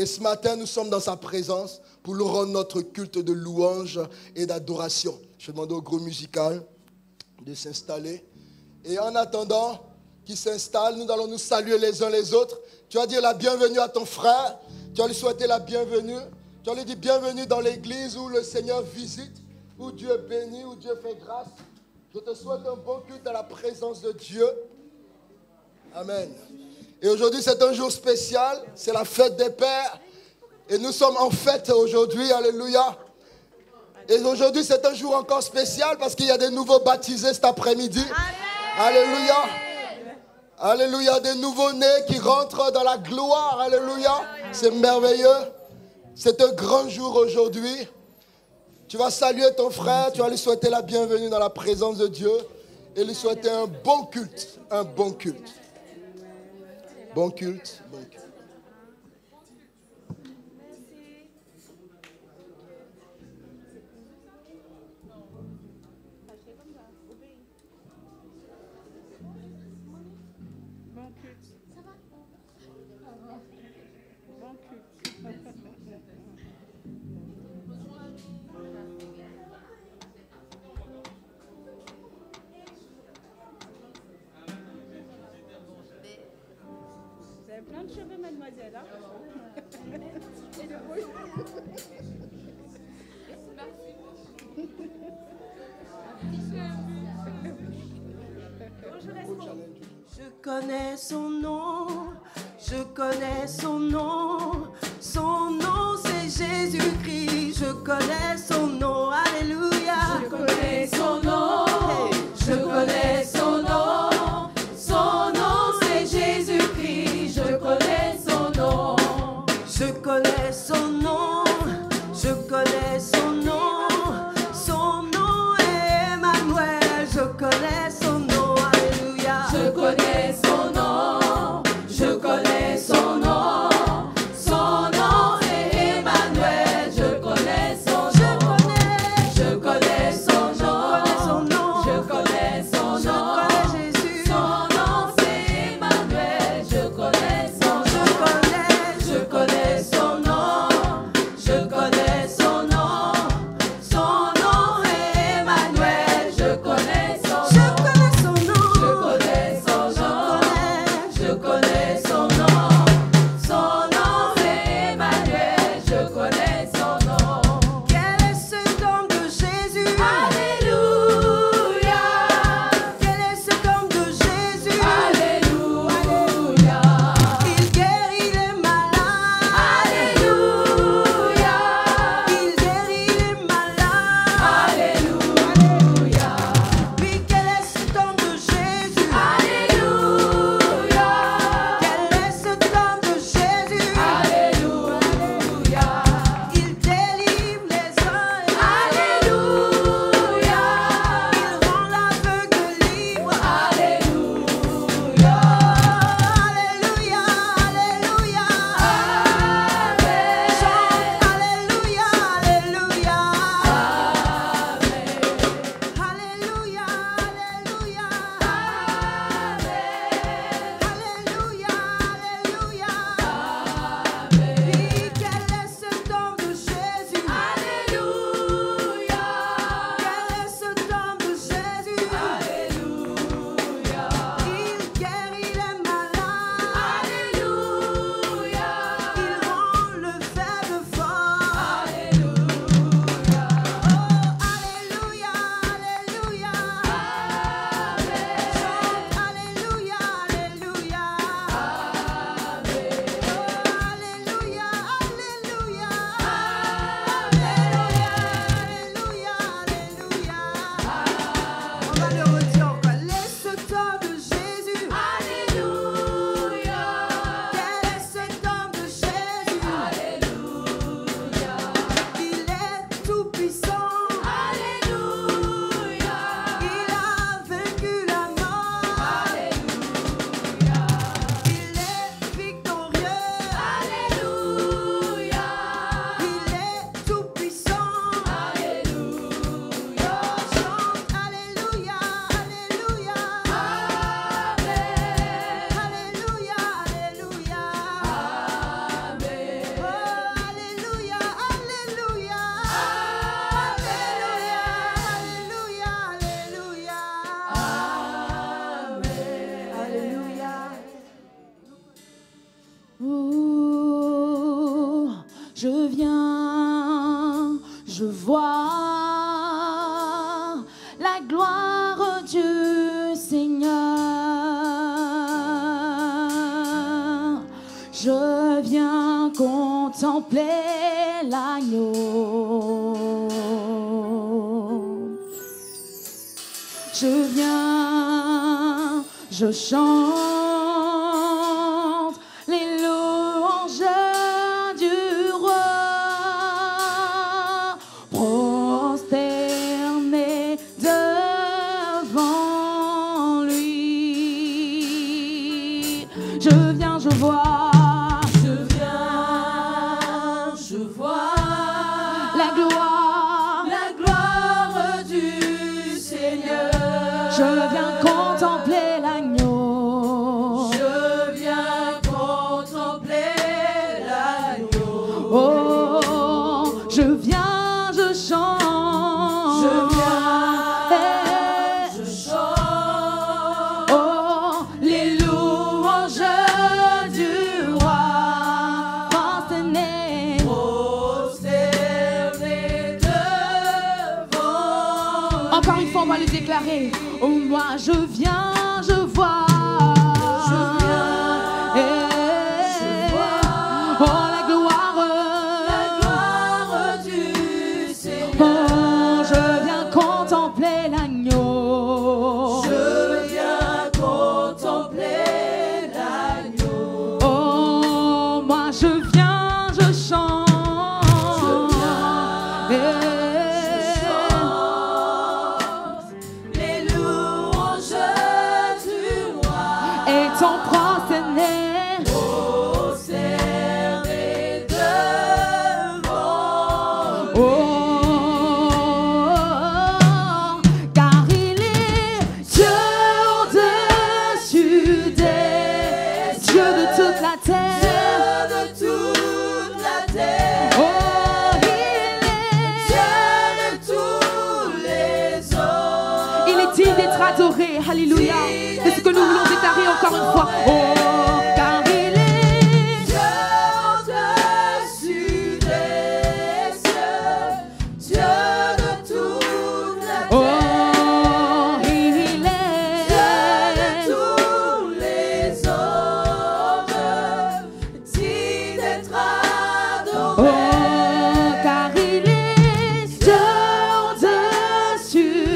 ce matin, nous sommes dans sa présence pour lui rendre notre culte de louange et d'adoration. Je vais demander au groupe musical de s'installer. Et en attendant qu'il s'installe, nous allons nous saluer les uns les autres. Tu vas dire la bienvenue à ton frère. Tu vas lui souhaiter la bienvenue. Tu vas lui dire bienvenue dans l'église où le Seigneur visite, où Dieu bénit, où Dieu fait grâce. Je te souhaite un bon culte à la présence de Dieu. Amen. Et aujourd'hui, c'est un jour spécial. C'est la fête des pères. Et nous sommes en fête aujourd'hui. Alléluia. Et aujourd'hui, c'est un jour encore spécial parce qu'il y a des nouveaux baptisés cet après-midi. Alléluia. Alléluia. Des nouveaux-nés qui rentrent dans la gloire. Alléluia. C'est merveilleux. C'est un grand jour aujourd'hui. Tu vas saluer ton frère. Tu vas lui souhaiter la bienvenue dans la présence de Dieu. Et lui souhaiter un bon culte. Un bon culte. Bon culte. Bon culte. Plein de cheveux, mademoiselle. Hein. Et de rouge. Je connais son nom, je connais son nom. Son nom c'est Jésus-Christ, je connais son nom, alléluia. Je connais son nom, je connais son nom. Son nom c'est Jésus-Christ, je connais son nom. Je connais son nom, je connais son nom. Son nom est Emmanuel, je connais son nom, alléluia. Je connais son nom, je connais son nom. Son nom est Emmanuel, je connais son nom. Je connais son nom, je connais son nom. Jésus. Son nom c'est Emmanuel, je connais son nom. Je connais Je connais son nom, je viens, je vois la gloire du Seigneur. Je viens contempler l'agneau. Je viens, je chante les louanges du roi, prosterné devant lui. Je viens, je vois. Je viens contempler l'agneau. Je viens contempler l'agneau. Oh, je viens, je chante. Je viens, je chante. Oh, les louanges du roi. Prosterné devant. Encore une fois, on va le déclarer. Oh, moi je viens, je vois. Je vois. Oh, la gloire du Seigneur. Oh, je viens contempler l'agneau. Je viens contempler l'agneau. Oh, moi je viens, je chante. Je viens. Étant prosterné devant. Oh, car il est Dieu au-dessus des dieux de toute la terre. Dieu de toute la terre. Oh, il est Dieu de tous les hommes. Il est digne d'être adoré. Alléluia. C'est ce que nous voulons déclarer encore une fois. Oh, car il est Dieu au-dessus des cieux, Dieu de toute la terre. Oh, il est Dieu de tous les hommes, digne d'être adoré. Oh, car il est Dieu au-dessus.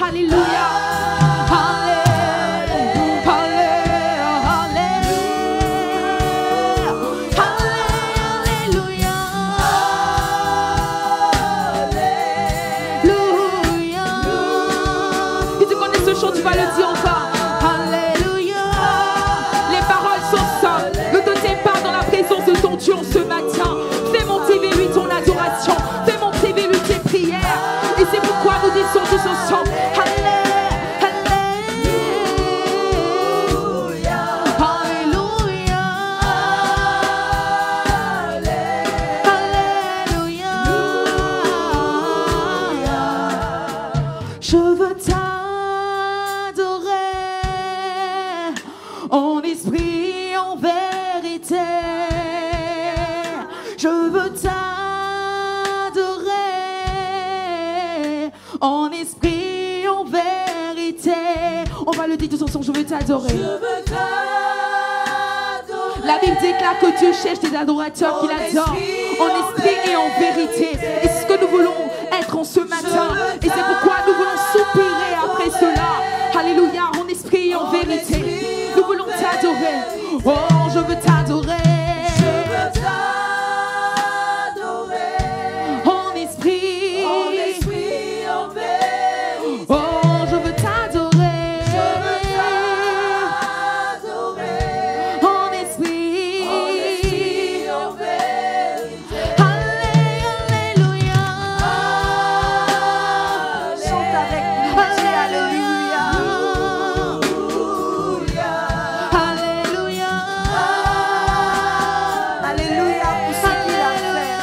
Alléluia. Si tu connais ce chant, tu vas le dire encore. Alléluia. Les paroles sont simples. Ne te tais pas dans la présence de ton Dieu ce matin. Fais monter vers lui ton adoration. Fais monter vers lui tes prières. Et c'est pourquoi nous disons tous ensemble. Je veux t'adorer en esprit, en vérité. Je veux t'adorer en esprit, en vérité. va le dire tous ensemble, je veux t'adorer. Je veux t'adorer. La Bible déclare que Dieu cherche des adorateurs qui l'adorent en esprit et en vérité. Et c'est ce que nous voulons être en ce matin. Et c'est pourquoi nous voulons soupirer après cela. Alléluia, en esprit et en vérité. Nous voulons t'adorer. Oh, je veux t'adorer. Je veux t'adorer. En esprit. En esprit, en vérité. Oh, je veux t'adorer. Je veux t'adorer. En esprit. En esprit, en vérité. Alléluia. Chante avec nous, dis alléluia. Alléluia. Alléluia pour ce qu'il a fait.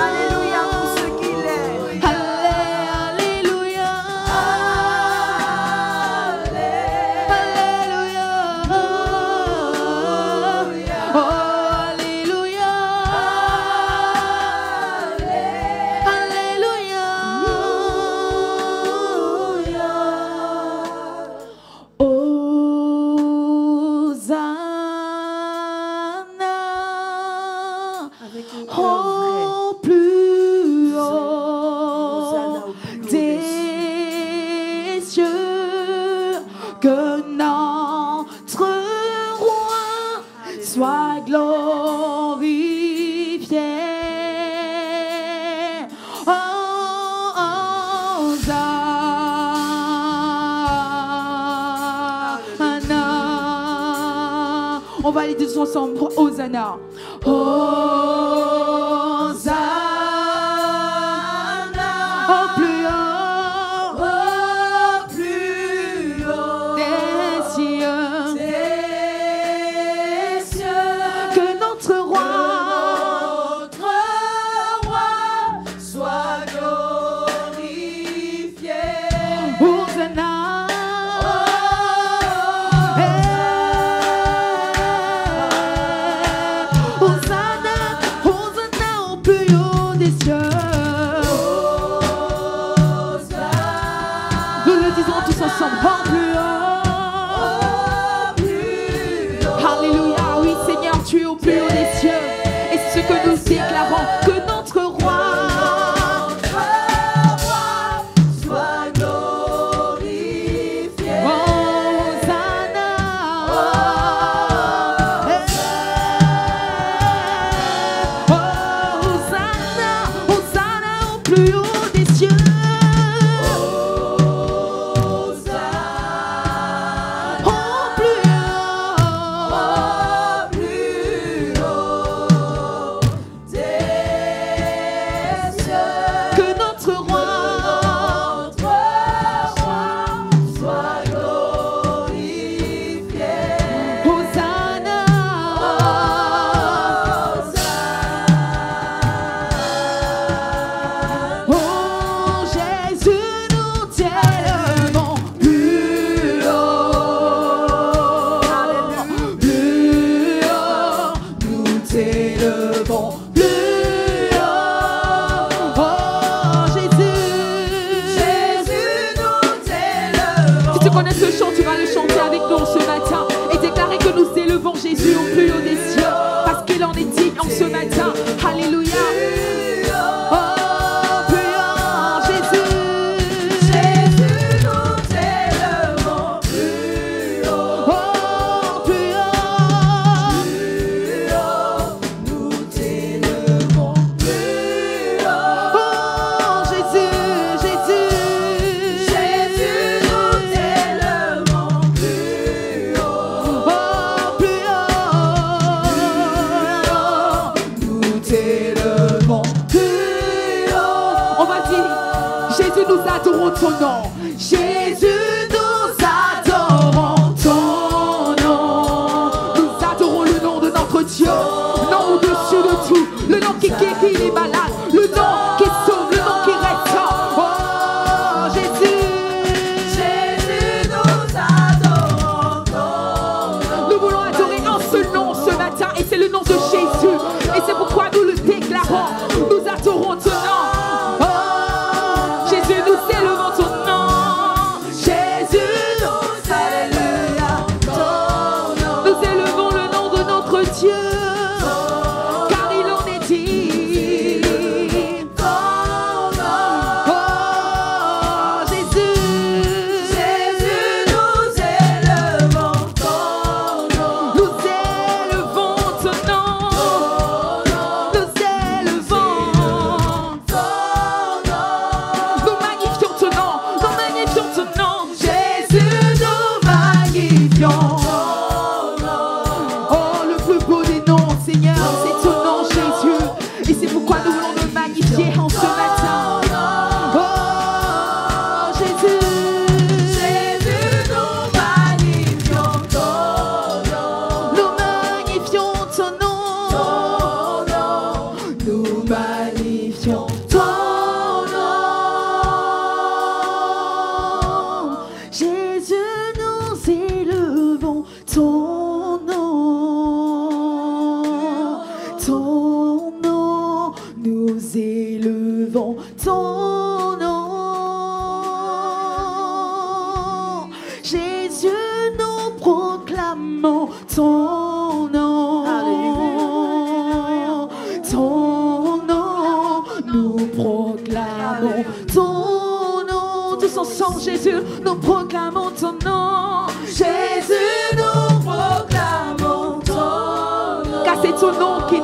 Alléluia pour ce qu'il est. Alléluia. Oh, alléluia. Alléluia. Hosanna. Avec un cœur vrai. Au plus Hosanna haut au plus haut des cieux, que notre roi soit glorifié. Oh, Hosanna. On va aller tous ensemble. Hosanna. Hosanna. Au plus haut des cieux, que notre roi soit glorifié. Hosanna. Hosanna, Hosanna au plus haut des cieux. Nous le disons tous ensemble, en plus haut. Alléluia, oui Seigneur, tu es au plus haut des cieux. Et c'est ce que nous déclarons, que notre roi Soit glorifié. Hosanna. Hosanna, Hosanna au plus haut des cieux. Au plus haut. Que notre roi Soit glorifié. Hosanna. Oh Jésus, nous t'élevons plus haut. Plus haut, nous t'élevons plus haut. Oh Jésus, nous t'élevons. si tu connais ce chant, tu vas le chanter avec nous ce matin et déclarer que nous élevons Jésus au plus haut des cieux parce qu'il en est digne en ce matin. Alléluia. Oh, plus haut, Jésus. Nous t'élevons plus haut. Oh, plus haut. Nous t'élevons plus haut. Oh, Jésus, Jésus. Nous t'élevons plus haut. Oh, plus haut. Nous t'élevons plus haut. On va dire, Jésus, nous adorons ton nom. Jésus, nous adorons ton nom. Nous adorons le nom de notre Dieu. Nom au-dessus de tout. Le nom qui guérit les malades. Le nom qui sauve. Le nom qui restaure. Oh, Jésus. Nous adorons ton nom. Nous voulons adorer en ce nom ce matin. Et c'est le nom de Jésus. Et c'est pourquoi nous le déclarons. Nous adorons ton nom. Oh, Jésus, nous élevons ton nom. proclamons ton nom. Ton nom, nous proclamons ton nom. Tous ensemble, Jésus, nous proclamons ton nom. Jésus, nous proclamons ton nom. Car c'est ton nom qui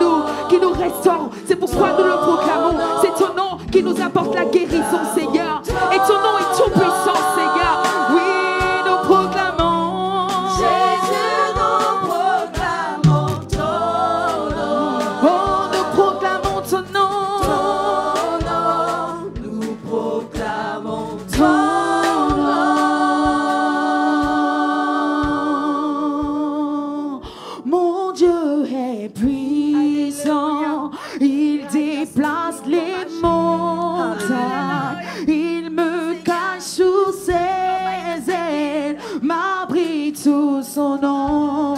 nous restaure. C'est pourquoi nous le proclamons. C'est ton nom qui nous apporte la guérison, Seigneur. Et ton nom est tout puissant, Seigneur. Oui, nous proclamons. Jésus, nous proclamons ton nom. Oh, nous proclamons ton nom. Ton nom. Nous proclamons ton nom. Mon Dieu est puissant. Il déplace les montagnes. Il me cache sous ses ailes, m'abrite sous son nom.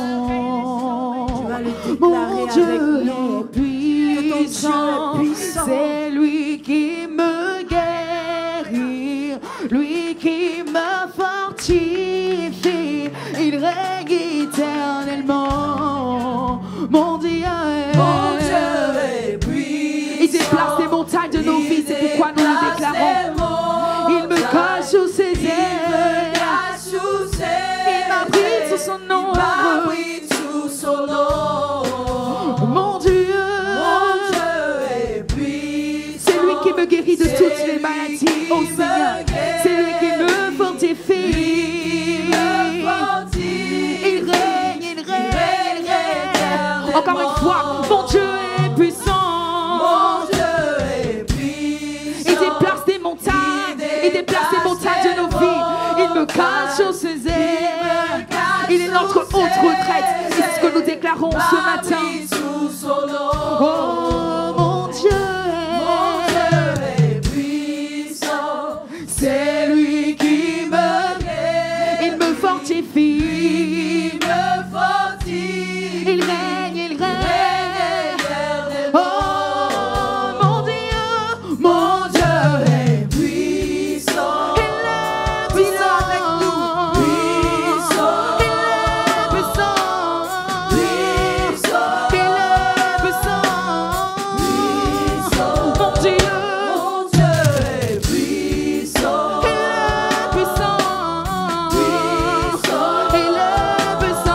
Mon Dieu est puissant, c'est lui qui me guérit, lui qui me fortifie, il règne éternellement. Mon Dieu est puissant, il déplace les montagnes de nos vies, c'est pourquoi nous le déclarons. Il me cache sous ses ailes, il m'abrite sous son nom. Mon Dieu est puissant, c'est lui qui me guérit de toutes les maladies, oh Seigneur. C'est lui qui me fortifie. Il règne, il règne. Encore une fois, mon Dieu est puissant. Il déplace des montagnes, il déplace les montagnes de nos vies. Il me cache sur ses ailes. Il est notre haute retraite. C'est ce que nous déclarons ce matin. Oh, mon Dieu est puissant. C'est lui qui me guérit. Il me fortifie. Il règne, il règne. Oh, mon Dieu est puissant. Il est puissant avec nous. Puissant. Il est puissant. Puissant. Il est puissant. Mon Dieu est puissant. Il est puissant. Puissant. Il est puissant.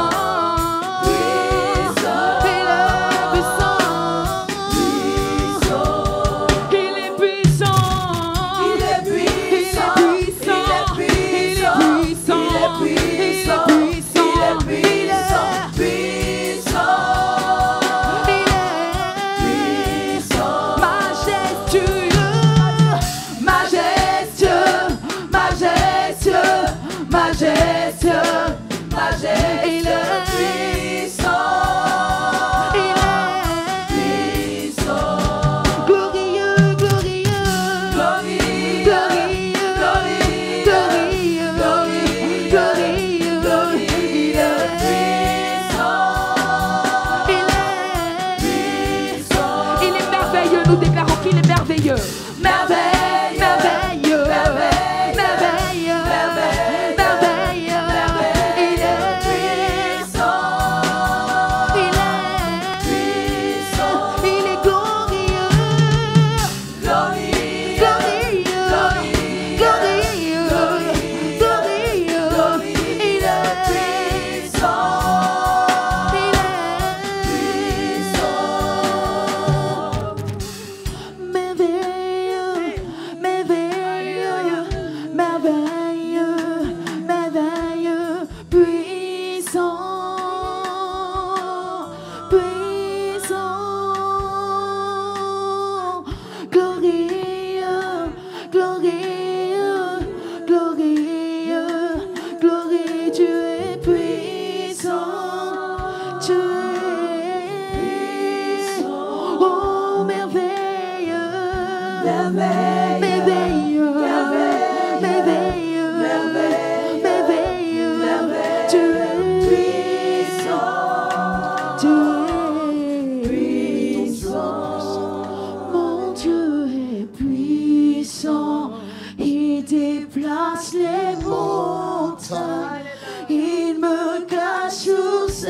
déplace les montagnes, il me cache sous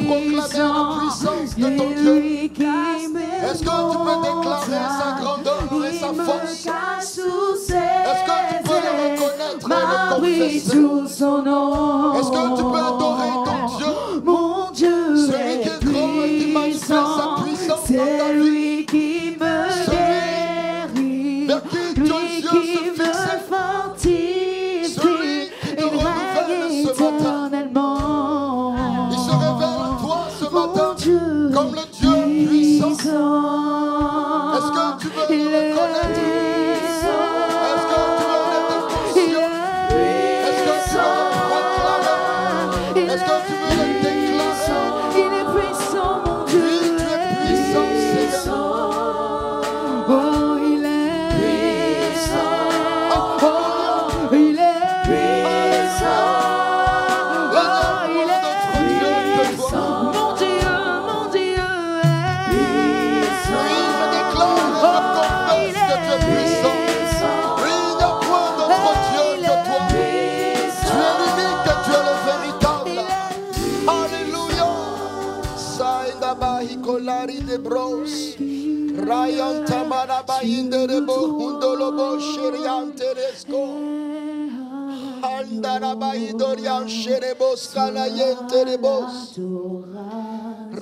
proclamer la puissance de ton Dieu? Est-ce que tu peux déclarer sa grandeur et sa force? Est-ce que tu peux le reconnaître et le confesser? Est-ce que tu peux adorer ton Dieu? Mon Dieu, celui qui est grand et qui manifeste sa puissance dans ta vie. lui qui me guérit, vers qui tes lui yeux qui se me fixent. fortifie, Celui qui te renouvelle ce matin. éternellement. Il se révèle à toi ce Mon matin Dieu comme le Dieu puissant. Est-ce que tu veux le reconnaître? Est-ce que tu veux l'être conscient? Est-ce que tu veux le proclamer? Est-ce que tu veux le déclarer? Il est puissant, mon Dieu. Oui, tu es puissant, Seigneur. Oh, il est puissant. Oh, il est puissant. Oh, il est puissant. Mon Dieu est puissant. Oui, je déclare et je confesse que tu es puissant. Oui, il n'y a point d'autre Dieu que toi. Tu es l'unique et tu es le véritable. Alléluia. Saïda bahikolari de bros. Rayan tamara bahinde de bo hundolobo sheriante resko. Handara bahidorian sherebos kalayente de bos.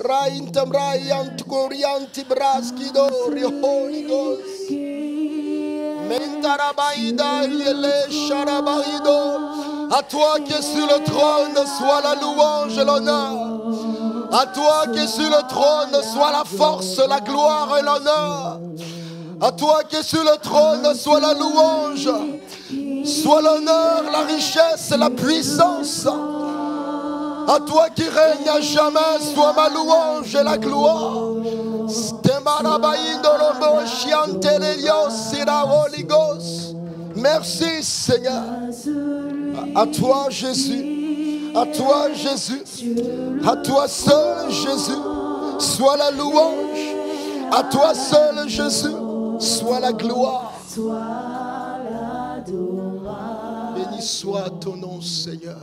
Raintam rayan tukorianti braskidori Holy Ghost. Mentarabaïda yele sharabaïdo. À toi qui es sur le trône, soit la louange et l'honneur. À toi qui es sur le trône, soit la force, la gloire et l'honneur. À toi qui es sur le trône, soit la louange, soit l'honneur, la richesse et la puissance. À toi qui règne à jamais, soit ma louange et la gloire. Merci Seigneur. À toi Jésus. À toi Jésus. À toi seul Jésus. Soit la louange. À toi seul Jésus. Soit la gloire. Béni soit ton nom Seigneur.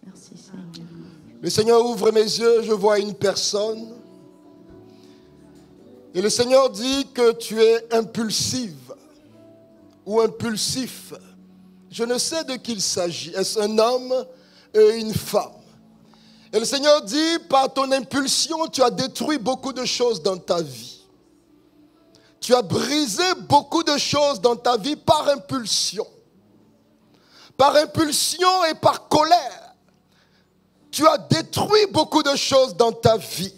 Merci Seigneur. Le Seigneur ouvre mes yeux, je vois une personne. Et le Seigneur dit que tu es impulsive ou impulsif. Je ne sais de qui il s'agit. Est-ce un homme et une femme? Et le Seigneur dit, par ton impulsion, tu as détruit beaucoup de choses dans ta vie. Tu as brisé beaucoup de choses dans ta vie par impulsion. Par impulsion et par colère. Tu as détruit beaucoup de choses dans ta vie.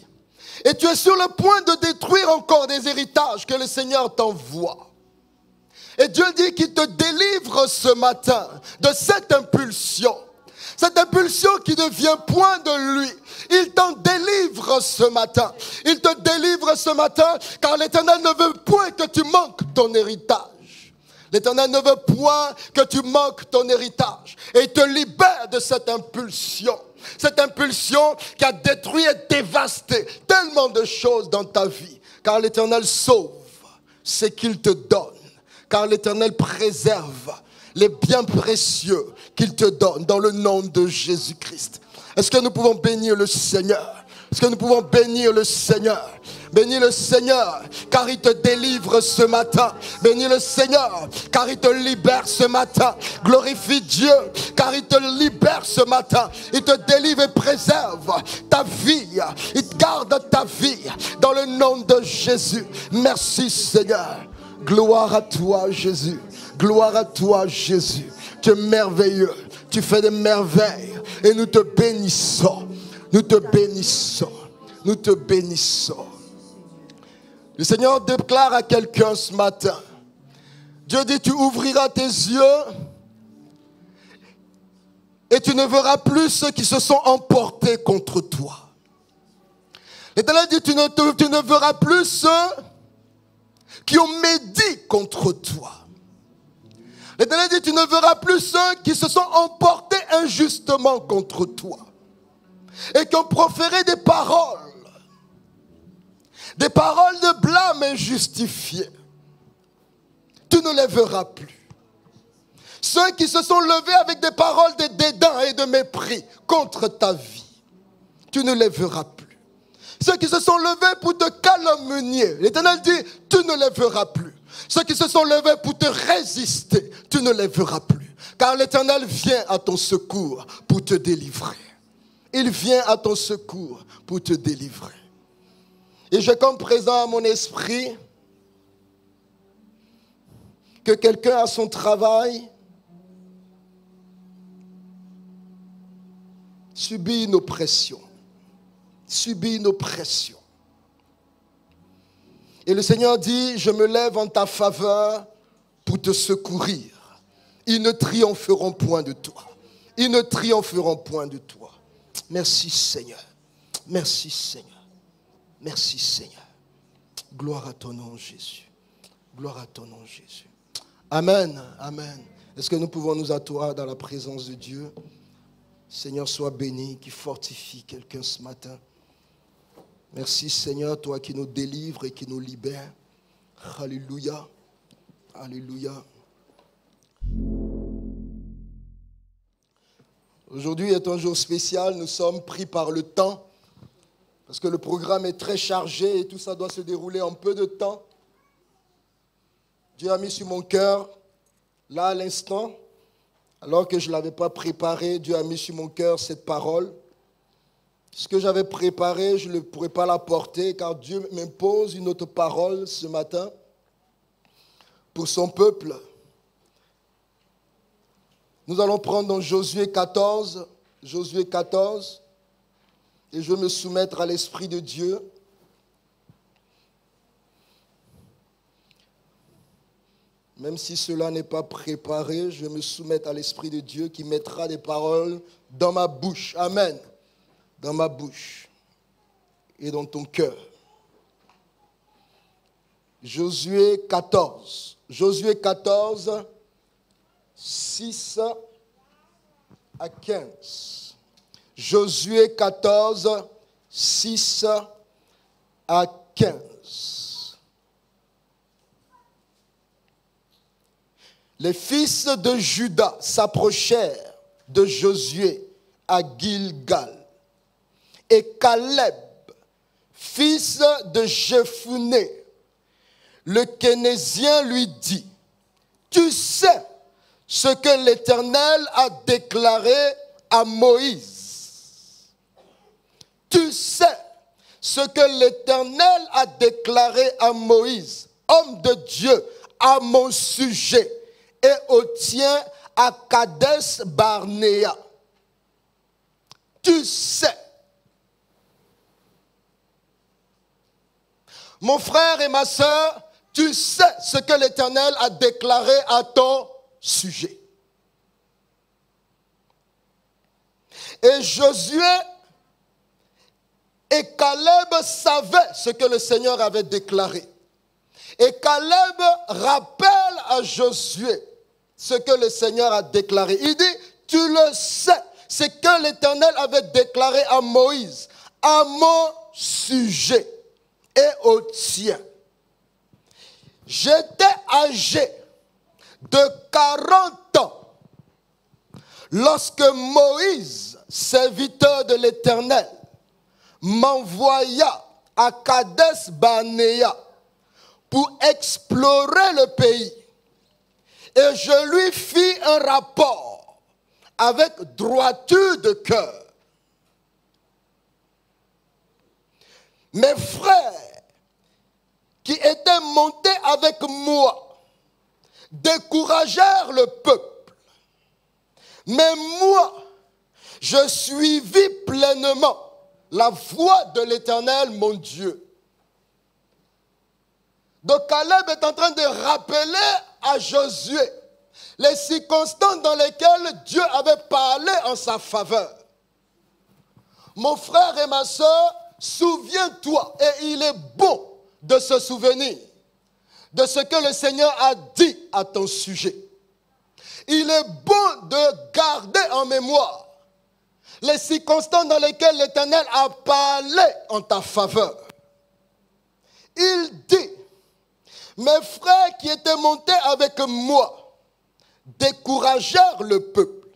Et tu es sur le point de détruire encore des héritages que le Seigneur t'envoie. Et Dieu dit qu'il te délivre ce matin de cette impulsion. Cette impulsion qui ne vient point de lui. Il t'en délivre ce matin. Il te délivre ce matin car l'Éternel ne veut point que tu manques ton héritage. L'Éternel ne veut point que tu manques ton héritage. Et il te libère de cette impulsion. Cette impulsion qui a détruit et dévasté tellement de choses dans ta vie. Car l'Éternel sauve ce qu'il te donne. Car l'Éternel préserve les biens précieux qu'il te donne dans le nom de Jésus-Christ. Est-ce que nous pouvons bénir le Seigneur? Est-ce que nous pouvons bénir le Seigneur? Bénis le Seigneur, car il te délivre ce matin. Bénis le Seigneur, car il te libère ce matin. Glorifie Dieu, car il te libère ce matin. Il te délivre et préserve ta vie. Il garde ta vie dans le nom de Jésus. Merci Seigneur. Gloire à toi Jésus. Gloire à toi Jésus. Tu es merveilleux. Tu fais des merveilles. Et nous te bénissons. Nous te bénissons. Nous te bénissons. Le Seigneur déclare à quelqu'un ce matin. Dieu dit, tu ouvriras tes yeux et tu ne verras plus ceux qui se sont emportés contre toi. L'Éternel dit, tu ne verras plus ceux qui ont médit contre toi. L'Éternel dit, tu ne verras plus ceux qui se sont emportés injustement contre toi et qui ont proféré des paroles de blâme injustifiées. Tu ne les verras plus. Ceux qui se sont levés avec des paroles de dédain et de mépris contre ta vie, tu ne les verras plus. Ceux qui se sont levés pour te calomnier, l'Éternel dit, tu ne les verras plus. Ceux qui se sont levés pour te résister, tu ne les verras plus. Car l'Éternel vient à ton secours pour te délivrer. Il vient à ton secours pour te délivrer. Et j'ai comme présent à mon esprit que quelqu'un à son travail subit une oppression. Subit une oppression. Et le Seigneur dit, je me lève en ta faveur pour te secourir. Ils ne triompheront point de toi. Ils ne triompheront point de toi. Merci Seigneur. Merci Seigneur. Merci Seigneur. Gloire à ton nom Jésus. Gloire à ton nom Jésus. Amen. Amen. Est-ce que nous pouvons nous asseoir dans la présence de Dieu? Seigneur, sois béni, qui fortifie quelqu'un ce matin. Merci Seigneur, toi qui nous délivres et qui nous libères. Alléluia. Alléluia. Aujourd'hui est un jour spécial, nous sommes pris par le temps, parce que le programme est très chargé et tout ça doit se dérouler en peu de temps. Dieu a mis sur mon cœur, là à l'instant, alors que je ne l'avais pas préparé, Dieu a mis sur mon cœur cette parole. Ce que j'avais préparé, je ne pourrais pas la porter, car Dieu m'impose une autre parole ce matin pour son peuple. Nous allons prendre dans Josué 14, et je vais me soumettre à l'Esprit de Dieu. Même si cela n'est pas préparé, je vais me soumettre à l'Esprit de Dieu qui mettra des paroles dans ma bouche. Amen. Dans ma bouche et dans ton cœur. Josué 14. Josué 14, 6 à 15. Josué 14, 6 à 15. Les fils de Juda s'approchèrent de Josué à Gilgal. Et Caleb, fils de Jephuné, le Kénésien, lui dit, tu sais ce que l'Éternel a déclaré à Moïse. Tu sais ce que l'Éternel a déclaré à Moïse, homme de Dieu, à mon sujet, et au tien à Kadesh Barnéa. Tu sais. Mon frère et ma sœur, tu sais ce que l'Éternel a déclaré à ton sujet. Et Josué et Caleb savaient ce que le Seigneur avait déclaré. Et Caleb rappelle à Josué ce que le Seigneur a déclaré. Il dit, tu le sais, c'est que l'Éternel avait déclaré à Moïse, à mon sujet et au tien. J'étais âgé de 40 ans lorsque Moïse, serviteur de l'Éternel, m'envoya à Kadesh Barnéa pour explorer le pays. Et je lui fis un rapport avec droiture de cœur. Mes frères qui étaient montés avec moi découragèrent le peuple. Mais moi, je suivis pleinement la voie de l'Éternel, mon Dieu. Donc Caleb est en train de rappeler à Josué les circonstances dans lesquelles Dieu avait parlé en sa faveur. Mon frère et ma soeur, souviens-toi, et il est bon de se souvenir de ce que le Seigneur a dit à ton sujet. Il est bon de garder en mémoire les circonstances dans lesquelles l'Éternel a parlé en ta faveur. Il dit, mes frères qui étaient montés avec moi découragèrent le peuple.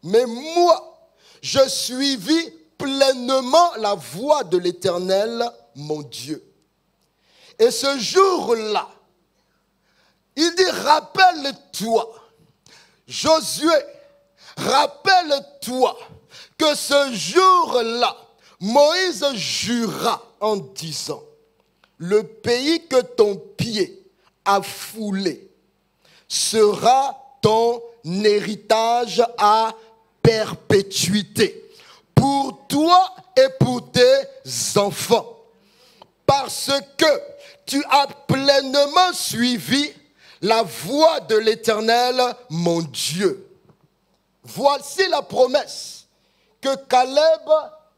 Mais moi, je suivis pleinement la voie de l'Éternel, mon Dieu. Et ce jour-là, il dit, rappelle-toi, Josué, rappelle-toi que ce jour-là, Moïse jura en disant, le pays que ton pied a foulé sera ton héritage à perpétuité pour toi et pour tes enfants, parce que tu as pleinement suivi la voie de l'Éternel, mon Dieu. Voici la promesse que Caleb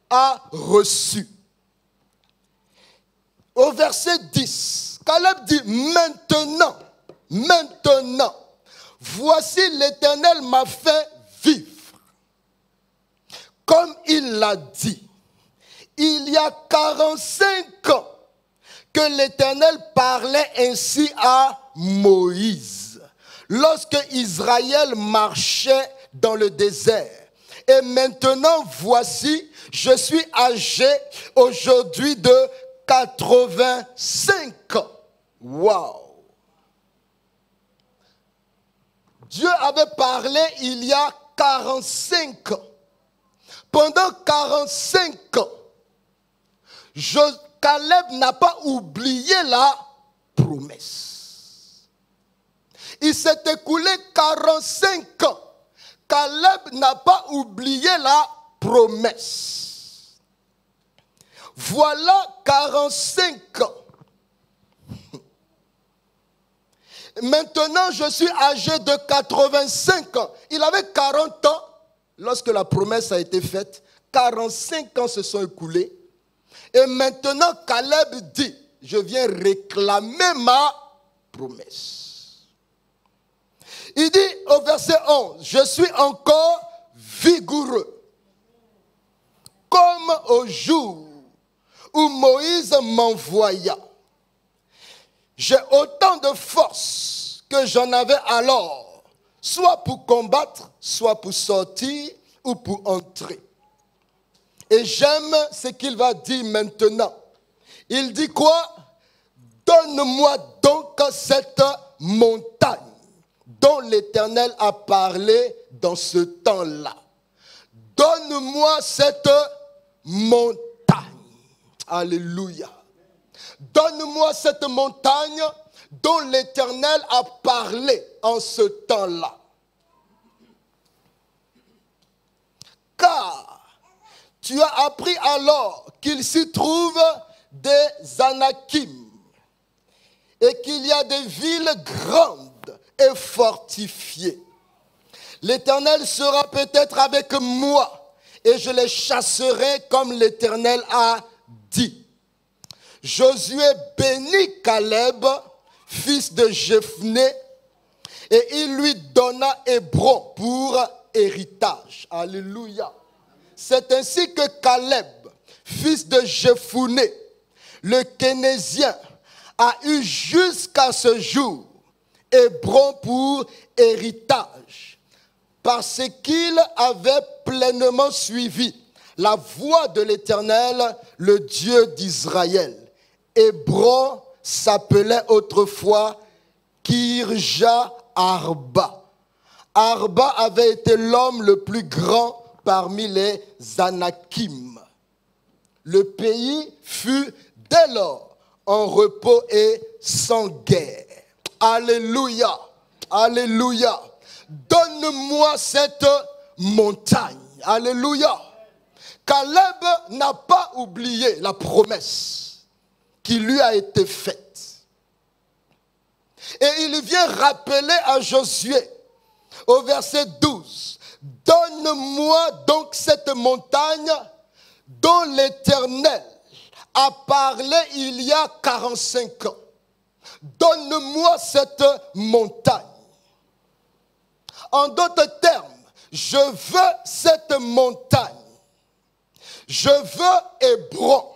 a reçue. Au verset 10, Caleb dit, maintenant, voici l'Éternel m'a fait vivre. Comme il l'a dit, il y a 45 ans que l'Éternel parlait ainsi à Moïse, lorsque Israël marchait dans le désert. Et maintenant, voici, je suis âgé aujourd'hui de 85 ans. Waouh! Dieu avait parlé il y a 45 ans. Pendant 45 ans, Caleb n'a pas oublié la promesse. Il s'est écoulé 45 ans. Caleb n'a pas oublié la promesse. Voilà 45 ans. Maintenant, je suis âgé de 85 ans. Il avait 40 ans lorsque la promesse a été faite. 45 ans se sont écoulés. Et maintenant, Caleb dit, je viens réclamer ma promesse. Il dit au verset 11, je suis encore vigoureux, comme au jour où Moïse m'envoya. J'ai autant de force que j'en avais alors, soit pour combattre, soit pour sortir ou pour entrer. Et j'aime ce qu'il va dire maintenant. Il dit quoi? Donne-moi donc cette montagne dont l'Éternel a parlé dans ce temps-là. Donne-moi cette montagne. Alléluia. Donne-moi cette montagne dont l'Éternel a parlé en ce temps-là. Car tu as appris alors qu'il s'y trouve des Anakim et qu'il y a des villes grandes et fortifiées. L'Éternel sera peut-être avec moi et je les chasserai comme l'Éternel a dit. Josué bénit Caleb, fils de Jephné, et il lui donna Hébron pour héritage. Alléluia. C'est ainsi que Caleb, fils de Jephouné, le Kénésien, a eu jusqu'à ce jour Hébron pour héritage, parce qu'il avait pleinement suivi la voie de l'Éternel, le Dieu d'Israël. Hébron s'appelait autrefois Kirja Arba. Arba avait été l'homme le plus grand parmi les Anakim. Le pays fut dès lors en repos et sans guerre. Alléluia, alléluia. Donne-moi cette montagne. Alléluia. Caleb n'a pas oublié la promesse qui lui a été faite. Et il vient rappeler à Josué au verset 12. Donne-moi donc cette montagne dont l'Éternel a parlé il y a 45 ans. Donne-moi cette montagne. En d'autres termes, je veux cette montagne. Je veux Hébron.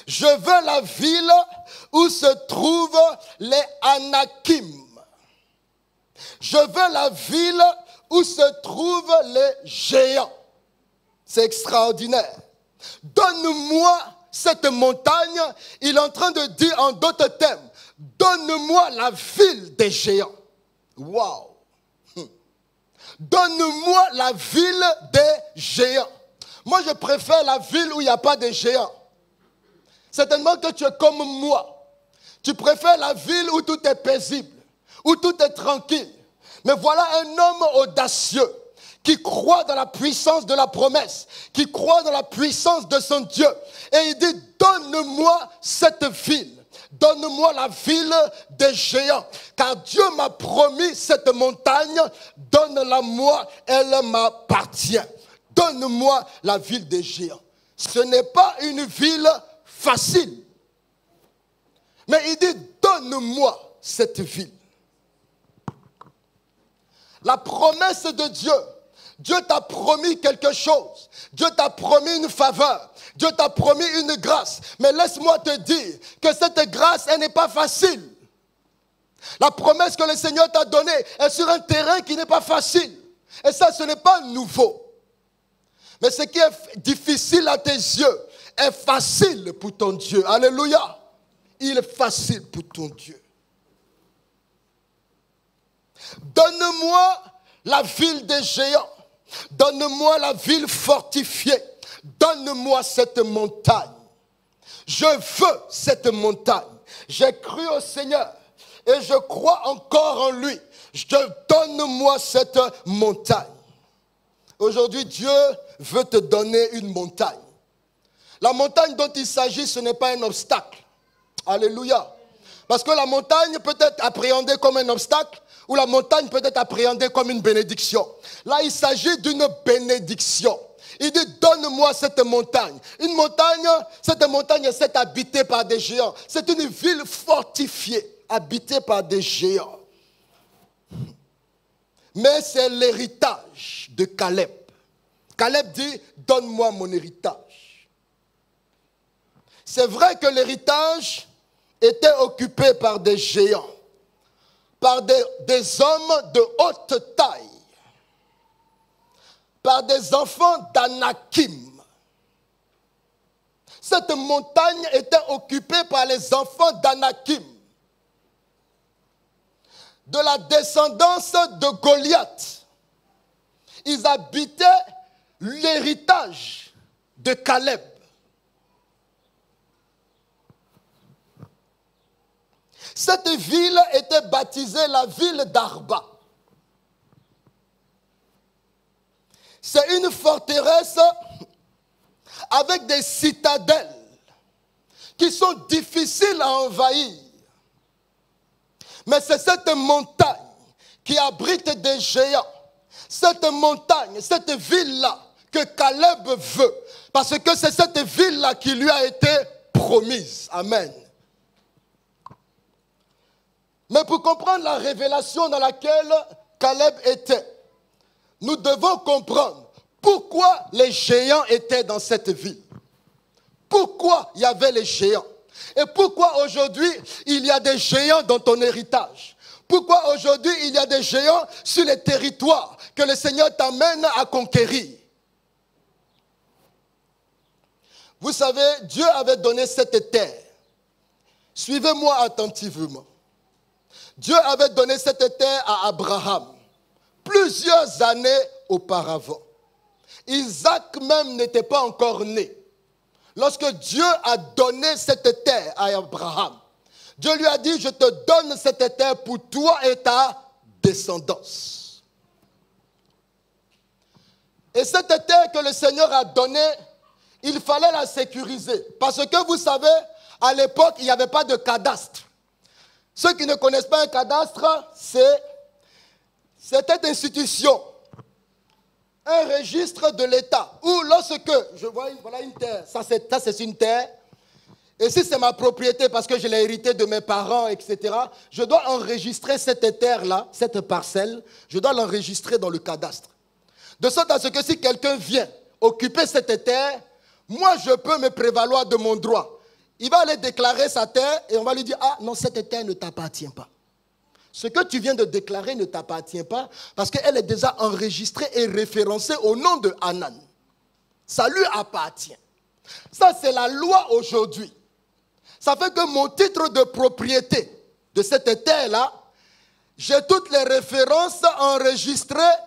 Je veux la ville où se trouvent les Anakim. Je veux la ville où se trouvent les géants. C'est extraordinaire. Donne-moi cette montagne. Il est en train de dire en d'autres termes, donne-moi la ville des géants. Waouh! Donne-moi la ville des géants. Moi, je préfère la ville où il n'y a pas de géants. Certainement que tu es comme moi. Tu préfères la ville où tout est paisible, où tout est tranquille. Mais voilà un homme audacieux qui croit dans la puissance de la promesse, qui croit dans la puissance de son Dieu. Et il dit, donne-moi cette ville. Donne-moi la ville des géants, car Dieu m'a promis cette montagne, donne-la moi, elle m'appartient. Donne-moi la ville des géants. Ce n'est pas une ville facile, mais il dit, donne-moi cette ville. La promesse de Dieu, Dieu t'a promis quelque chose, Dieu t'a promis une faveur, Dieu t'a promis une grâce. Mais laisse-moi te dire que cette grâce, elle n'est pas facile. La promesse que le Seigneur t'a donnée est sur un terrain qui n'est pas facile. Et ça, ce n'est pas nouveau. Mais ce qui est difficile à tes yeux est facile pour ton Dieu. Alléluia. Il est facile pour ton Dieu. Donne-moi la ville des géants. Donne-moi la ville fortifiée. Donne-moi cette montagne. Je veux cette montagne. J'ai cru au Seigneur et je crois encore en lui. Donne-moi cette montagne. Aujourd'hui, Dieu veut te donner une montagne. La montagne dont il s'agit, ce n'est pas un obstacle. Alléluia. Parce que la montagne peut être appréhendée comme un obstacle ou la montagne peut être appréhendée comme une bénédiction. Là, il s'agit d'une bénédiction. Il dit, donne-moi cette montagne. Une montagne, cette montagne, c'est habitée par des géants. C'est une ville fortifiée, habitée par des géants. Mais c'est l'héritage de Caleb. Caleb dit, donne-moi mon héritage. C'est vrai que l'héritage était occupé par des géants, par des hommes de haute taille, par des enfants d'Anakim. Cette montagne était occupée par les enfants d'Anakim, de la descendance de Goliath. Ils habitaient l'héritage de Caleb. Cette ville était baptisée la ville d'Arba. C'est une forteresse avec des citadelles qui sont difficiles à envahir. Mais c'est cette montagne qui abrite des géants. Cette montagne, cette ville-là que Caleb veut. Parce que c'est cette ville-là qui lui a été promise. Amen. Mais pour comprendre la révélation dans laquelle Caleb était, nous devons comprendre pourquoi les géants étaient dans cette ville. Pourquoi il y avait les géants. Et pourquoi aujourd'hui il y a des géants dans ton héritage. Pourquoi aujourd'hui il y a des géants sur les territoires que le Seigneur t'amène à conquérir. Vous savez, Dieu avait donné cette terre. Suivez-moi attentivement. Dieu avait donné cette terre à Abraham plusieurs années auparavant. Isaac même n'était pas encore né. Lorsque Dieu a donné cette terre à Abraham, Dieu lui a dit, je te donne cette terre pour toi et ta descendance. Et cette terre que le Seigneur a donnée, il fallait la sécuriser. Parce que vous savez, à l'époque, il n'y avait pas de cadastre. Ceux qui ne connaissent pas un cadastre, c'est cette institution, un registre de l'État, où lorsque je vois voilà une terre, ça c'est une terre, et si c'est ma propriété parce que je l'ai hérité de mes parents, etc., je dois enregistrer cette terre-là, cette parcelle, je dois l'enregistrer dans le cadastre. De sorte à ce que si quelqu'un vient occuper cette terre, moi je peux me prévaloir de mon droit. Il va aller déclarer sa terre et on va lui dire, ah non, cette terre ne t'appartient pas. Ce que tu viens de déclarer ne t'appartient pas parce qu'elle est déjà enregistrée et référencée au nom de Hanan. Ça lui appartient. Ça, c'est la loi aujourd'hui. Ça fait que mon titre de propriété de cette terre-là, j'ai toutes les références enregistrées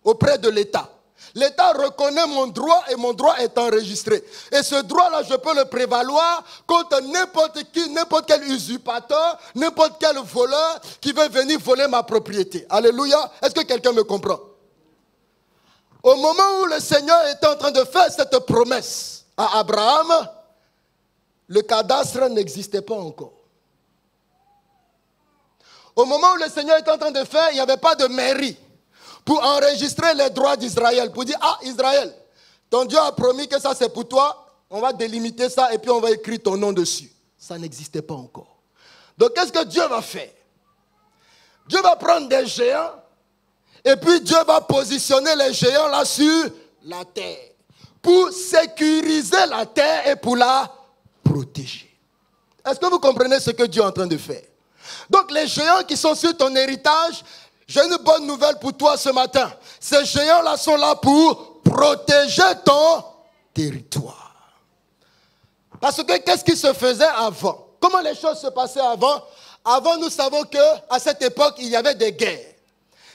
auprès de l'État. L'État reconnaît mon droit et mon droit est enregistré. Et ce droit-là, je peux le prévaloir contre n'importe qui, n'importe quel usurpateur, n'importe quel voleur qui veut venir voler ma propriété. Alléluia. Est-ce que quelqu'un me comprend? Au moment où le Seigneur était en train de faire cette promesse à Abraham, le cadastre n'existait pas encore. Au moment où le Seigneur était en train de faire, il n'y avait pas de mairie pour enregistrer les droits d'Israël, pour dire, ah Israël, ton Dieu a promis que ça c'est pour toi, on va délimiter ça et puis on va écrire ton nom dessus. Ça n'existait pas encore. Donc qu'est-ce que Dieu va faire? Dieu va prendre des géants et puis Dieu va positionner les géants là sur la terre pour sécuriser la terre et pour la protéger. Est-ce que vous comprenez ce que Dieu est en train de faire? Donc les géants qui sont sur ton héritage, j'ai une bonne nouvelle pour toi ce matin. Ces géants-là sont là pour protéger ton territoire. Parce que qu'est-ce qui se faisait avant? Comment les choses se passaient avant? Avant, nous savons qu'à cette époque, il y avait des guerres.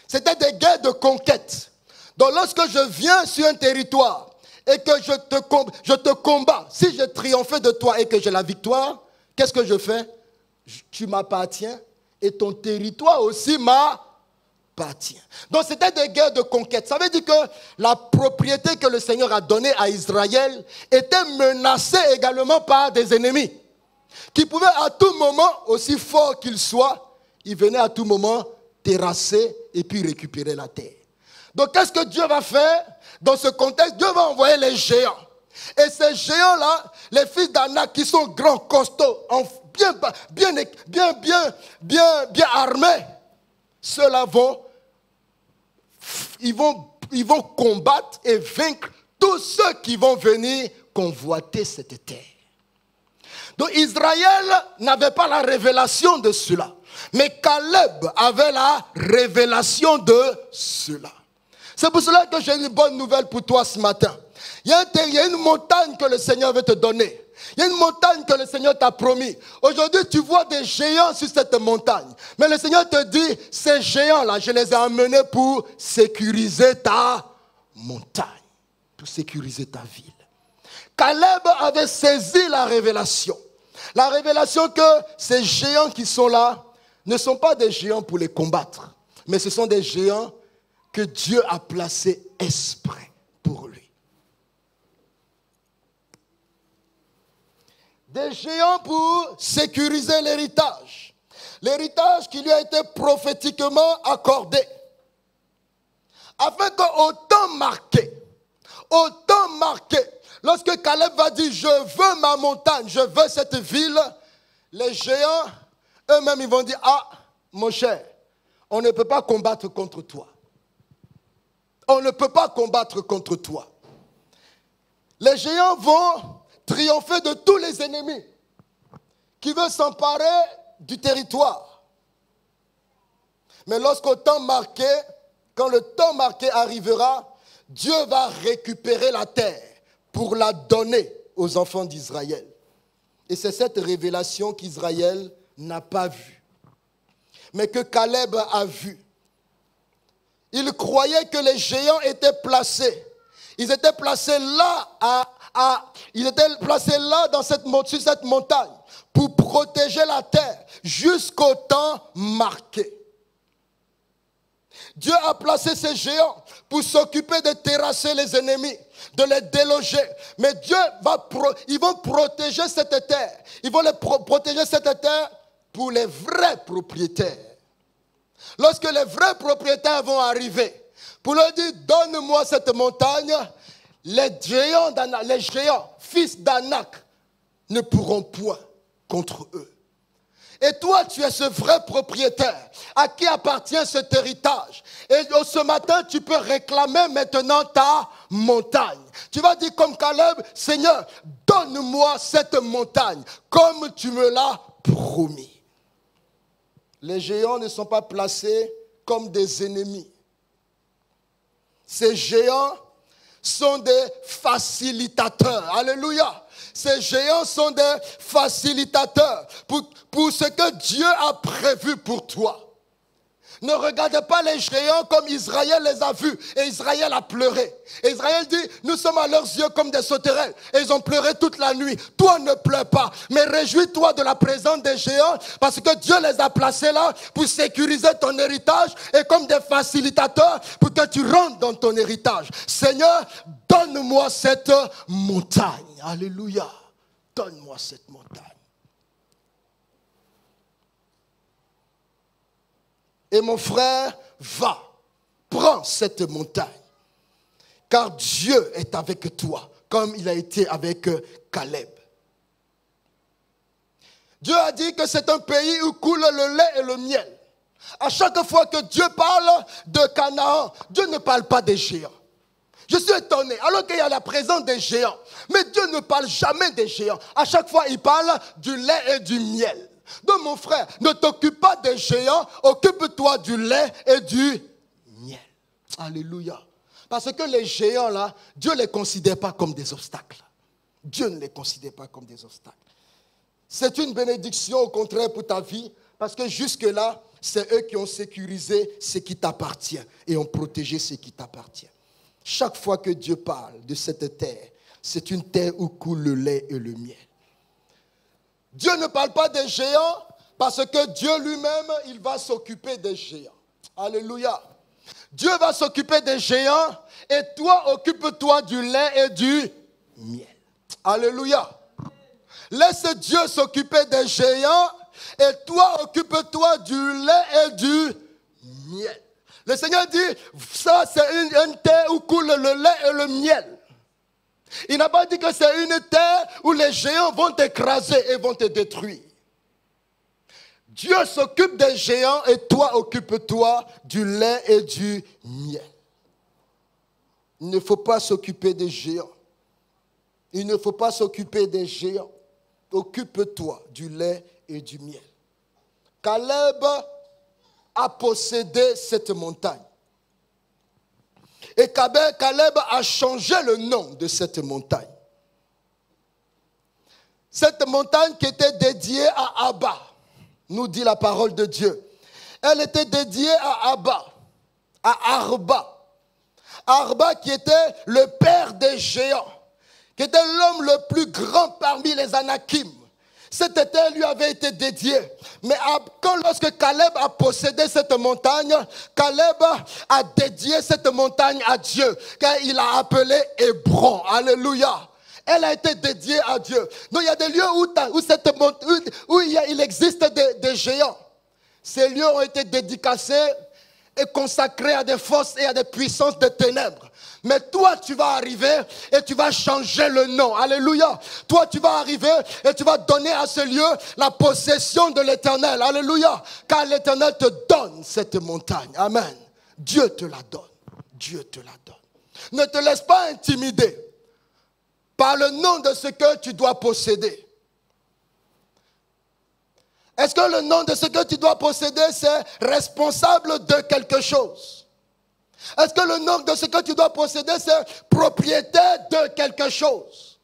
C'était des guerres de conquête. Donc lorsque je viens sur un territoire et que je te combats, si je triomphais de toi et que j'ai la victoire, qu'est-ce que je fais? Tu m'appartiens et ton territoire aussi m'appartient. Donc c'était des guerres de conquête. Ça veut dire que la propriété que le Seigneur a donnée à Israël était menacée également par des ennemis qui pouvaient à tout moment, aussi forts qu'ils soient, ils venaient à tout moment terrasser et puis récupérer la terre. Donc qu'est-ce que Dieu va faire? Dans ce contexte, Dieu va envoyer les géants. Et ces géants-là, les fils d'Anak qui sont grands, costauds, bien armés, ceux-là vont combattre et vaincre tous ceux qui vont venir convoiter cette terre. Donc Israël n'avait pas la révélation de cela. Mais Caleb avait la révélation de cela. C'est pour cela que j'ai une bonne nouvelle pour toi ce matin. Il y a une montagne que le Seigneur veut te donner. Il y a une montagne que le Seigneur t'a promis. Aujourd'hui, tu vois des géants sur cette montagne. Mais le Seigneur te dit, ces géants-là, je les ai emmenés pour sécuriser ta montagne, pour sécuriser ta ville. Caleb avait saisi la révélation. La révélation que ces géants qui sont là ne sont pas des géants pour les combattre, mais ce sont des géants que Dieu a placés exprès pour lui. Des géants pour sécuriser l'héritage. L'héritage qui lui a été prophétiquement accordé. Afin qu'au temps marqué, lorsque Caleb va dire, je veux ma montagne, je veux cette ville, les géants, eux-mêmes, ils vont dire, ah, mon cher, on ne peut pas combattre contre toi. On ne peut pas combattre contre toi. Les géants vont triompher de tous les ennemis qui veulent s'emparer du territoire. Mais lorsqu'au temps marqué, quand le temps marqué arrivera, Dieu va récupérer la terre pour la donner aux enfants d'Israël. Et c'est cette révélation qu'Israël n'a pas vue, mais que Caleb a vue. Il croyait que les géants étaient placés. Ils étaient placés là, sur cette montagne pour protéger la terre jusqu'au temps marqué. Dieu a placé ces géants pour s'occuper de terrasser les ennemis, de les déloger. Mais ils vont protéger cette terre. Ils vont protéger cette terre pour les vrais propriétaires. Lorsque les vrais propriétaires vont arriver, pour leur dire, donne-moi cette montagne, les géants, fils d'Anak, ne pourront point contre eux. Et toi, tu es ce vrai propriétaire à qui appartient cet héritage. Et ce matin, tu peux réclamer maintenant ta montagne. Tu vas dire comme Caleb, Seigneur, donne-moi cette montagne comme tu me l'as promis. Les géants ne sont pas placés comme des ennemis. Ces géants sont des facilitateurs. Alléluia. Ces géants sont des facilitateurs pour ce que Dieu a prévu pour toi. Ne regardez pas les géants comme Israël les a vus. Et Israël a pleuré. Et Israël dit, nous sommes à leurs yeux comme des sauterelles. Et ils ont pleuré toute la nuit. Toi ne pleure pas. Mais réjouis-toi de la présence des géants. Parce que Dieu les a placés là pour sécuriser ton héritage. Et comme des facilitateurs pour que tu rentres dans ton héritage. Seigneur, donne-moi cette montagne. Alléluia. Donne-moi cette montagne. Et mon frère, va, prends cette montagne. Car Dieu est avec toi, comme il a été avec Caleb. Dieu a dit que c'est un pays où coule le lait et le miel. À chaque fois que Dieu parle de Canaan, Dieu ne parle pas des géants. Je suis étonné, alors qu'il y a la présence des géants. Mais Dieu ne parle jamais des géants. À chaque fois, il parle du lait et du miel. Donc mon frère, ne t'occupe pas des géants, occupe-toi du lait et du miel. Alléluia. Parce que les géants là, Dieu ne les considère pas comme des obstacles. Dieu ne les considère pas comme des obstacles. C'est une bénédiction au contraire pour ta vie, parce que jusque-là, c'est eux qui ont sécurisé ce qui t'appartient et ont protégé ce qui t'appartient. Chaque fois que Dieu parle de cette terre, c'est une terre où coule le lait et le miel. Dieu ne parle pas des géants parce que Dieu lui-même, il va s'occuper des géants. Alléluia. Dieu va s'occuper des géants et toi, occupe-toi du lait et du miel. Alléluia. Laisse Dieu s'occuper des géants et toi, occupe-toi du lait et du miel. Le Seigneur dit, ça c'est une terre où coule le lait et le miel. Il n'a pas dit que c'est une terre où les géants vont t'écraser et vont te détruire. Dieu s'occupe des géants et toi, occupe-toi du lait et du miel. Il ne faut pas s'occuper des géants. Il ne faut pas s'occuper des géants. Occupe-toi du lait et du miel. Caleb a possédé cette montagne. Et Caleb a changé le nom de cette montagne. Cette montagne qui était dédiée à Abba, nous dit la parole de Dieu. Elle était dédiée à Abba, à Arba. Arba qui était le père des géants, qui était l'homme le plus grand parmi les Anakim. Cette terre lui avait été dédiée. Mais lorsque Caleb a possédé cette montagne, Caleb a dédié cette montagne à Dieu, car il a appelé Hébron. Alléluia. Elle a été dédiée à Dieu. Donc il y a des lieux où il existe des géants. Ces lieux ont été dédicacés et consacrés à des forces et à des puissances de ténèbres. Mais toi, tu vas arriver et tu vas changer le nom. Alléluia. Toi, tu vas arriver et tu vas donner à ce lieu la possession de l'Éternel. Alléluia. Car l'Éternel te donne cette montagne. Amen. Dieu te la donne. Dieu te la donne. Ne te laisse pas intimider par le nom de ce que tu dois posséder. Est-ce que le nom de ce que tu dois posséder, c'est responsable de quelque chose? Est-ce que le nom de ce que tu dois posséder, c'est propriétaire de quelque chose?